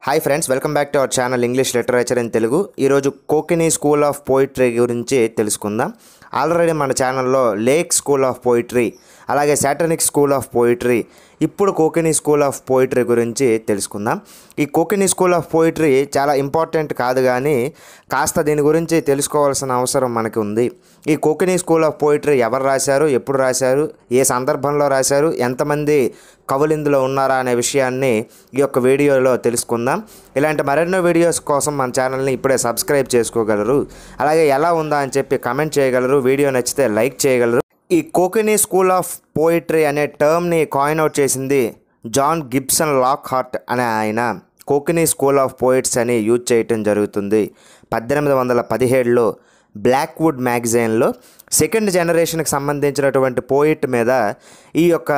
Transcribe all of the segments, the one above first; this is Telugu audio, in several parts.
Hi friends, welcome back to our channel English literature in Telugu. ఈరోజు కోకినీ స్కూల్ ఆఫ్ పోయిట్రీ గురించి తెలుసుకుందాం. ఆల్రెడీ మన ఛానల్లో లేక్ స్కూల్ ఆఫ్ పోయిట్రీ, అలాగే సాటర్నిక్ స్కూల్ ఆఫ్ పోయిట్రీ, ఇప్పుడు కోకినీ స్కూల్ ఆఫ్ పోయిట్రీ గురించి తెలుసుకుందాం. ఈ కోకినీ స్కూల్ ఆఫ్ పోయిట్రీ చాలా ఇంపార్టెంట్ కాదు, కానీ కాస్త దీని గురించి తెలుసుకోవాల్సిన అవసరం మనకు ఉంది. ఈ కోకినీ స్కూల్ ఆఫ్ పోయిట్రీ ఎవరు రాశారు, ఎప్పుడు రాశారు, ఏ సందర్భంలో రాశారు, ఎంతమంది కవులు ఇందులో ఉన్నారా అనే విషయాన్ని ఈ యొక్క వీడియోలో తెలుసుకుందాం. ఇలాంటి మరెన్నో వీడియోస్ కోసం మన ఛానల్ని ఇప్పుడే సబ్స్క్రైబ్ చేసుకోగలరు. అలాగే ఎలా ఉందా అని చెప్పి కామెంట్ చేయగలరు. వీడియో నచ్చితే లైక్ చేయగలరు. ఈ కోకినీ స్కూల్ ఆఫ్ పోయిట్రీ అనే టర్మ్ని కాయిన్ అవుట్ చేసింది జాన్ గిబ్సన్ లాక్హార్ట్ అనే ఆయన. కోకినీ స్కూల్ ఆఫ్ పోయిట్స్ అని యూజ్ చేయటం జరుగుతుంది. 1817లో బ్లాక్వుడ్ మ్యాగజైన్లో సెకండ్ జనరేషన్కి సంబంధించినటువంటి పోయిట్ మీద ఈ యొక్క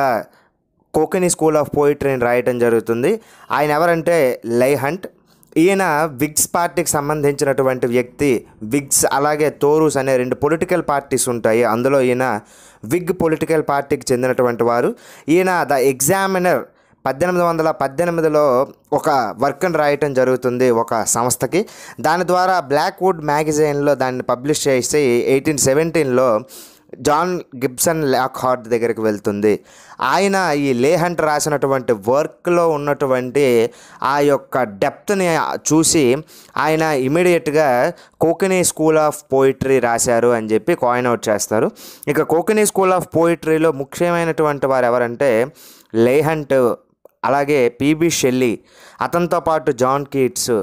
కోకినీ స్కూల్ ఆఫ్ పోయిట్రీని రాయటం జరుగుతుంది. ఆయన ఎవరంటే లైహంట్. ఈయన విగ్స్ పార్టీకి సంబంధించినటువంటి వ్యక్తి. విగ్స్ అలాగే తోరూస్ అనే రెండు పొలిటికల్ పార్టీస్ ఉంటాయి, అందులో ఈయన విగ్ పొలిటికల్ పార్టీకి చెందినటువంటి వారు. ఈయన ద ఎగ్జామినర్ 1818లో ఒక వర్క్ని రాయటం జరుగుతుంది ఒక సంస్థకి. దాని ద్వారా బ్లాక్వుడ్ మ్యాగజైన్లో దాన్ని పబ్లిష్ చేసి 1817లో జాన్ గిబ్సన్ లాక్హార్ట్ దగ్గరికి వెళ్తుంది. ఆయన ఈ లేహంట్ రాసినటువంటి వర్క్లో ఉన్నటువంటి ఆ యొక్క డెప్త్ని చూసి ఆయన ఇమీడియట్గా కోకినీ స్కూల్ ఆఫ్ పోయిట్రీ రాశారు అని చెప్పి కాయిన్ అవుట్ చేస్తారు. ఇక కోకినీ స్కూల్ ఆఫ్ పోయిట్రీలో ముఖ్యమైనటువంటి వారు ఎవరంటే లేహంట్, అలాగే పిబి షెల్లీ, అతనితో పాటు జాన్ కీట్స్,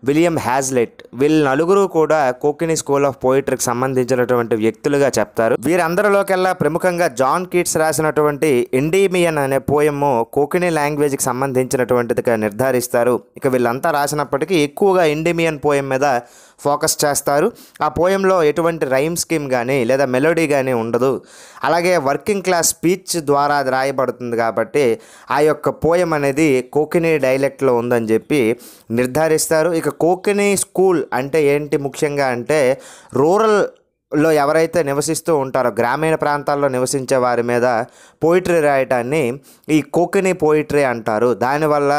విలియం హ్యాజ్లెట్, వీళ్ళ నలుగురు కూడా కోకినీ స్కూల్ ఆఫ్ పోయిట్రీకి సంబంధించినటువంటి వ్యక్తులుగా చెప్తారు. వీరందరిలోకెల్లా ప్రముఖంగా జాన్ కీట్స్ రాసినటువంటి ఎండీమియన్ అనే పోయము కోకినీ లాంగ్వేజ్కి సంబంధించినటువంటిదిగా నిర్ధారిస్తారు. ఇక వీళ్ళంతా రాసినప్పటికీ ఎక్కువగా ఎండీమియన్ పోయం మీద ఫోకస్ చేస్తారు. ఆ పోయంలో ఎటువంటి రైమ్ స్కీమ్ కానీ లేదా మెలోడీ కానీ ఉండదు. అలాగే వర్కింగ్ క్లాస్ స్పీచ్ ద్వారా అది రాయబడుతుంది కాబట్టి ఆ యొక్క పోయం అనేది కోకినీ డైలెక్ట్లో ఉందని చెప్పి నిర్ధారిస్తారు. ఇక కోకినీ స్కూల్ అంటే ఏంటి ముఖ్యంగా అంటే రూరల్లో ఎవరైతే నివసిస్తూ ఉంటారో, గ్రామీణ ప్రాంతాల్లో నివసించే వారి మీద పోయిట్రీ రాయటాన్ని ఈ కోకినీ పోయిట్రీ అంటారు. దానివల్ల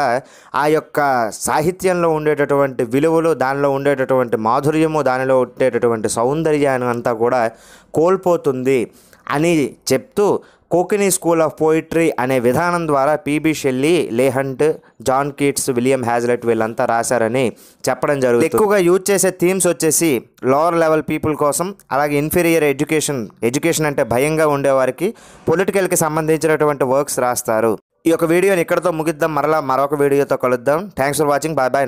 ఆ యొక్క సాహిత్యంలో ఉండేటటువంటి విలువలు, దానిలో ఉండేటటువంటి మాధుర్యము, దానిలో ఉండేటటువంటి సౌందర్యాన్ని అంతా కూడా కోల్పోతుంది అని చెప్తూ కోకినీ స్కూల్ ఆఫ్ పోయిట్రీ అనే విధానం ద్వారా P B Shelley, Leigh Hunt, John Keats, William Hazlitt వీళ్ళంతా రాశారని చెప్పడం జరుగుతుంది. ఎక్కువగా యూజ్ చేసే థీమ్స్ వచ్చేసి లోవర్ లెవెల్ పీపుల్ కోసం, అలాగే ఇన్ఫీరియర్ ఎడ్యుకేషన్ అంటే భయంగా ఉండేవారికి, పొలిటికల్కి సంబంధించినటువంటి వర్క్స్ రాస్తారు. ఈ యొక్క వీడియోని ఇక్కడతో ముగిద్దాం. మరొక వీడియోతో కలుద్దాం. Thanks for watching. Bye bye.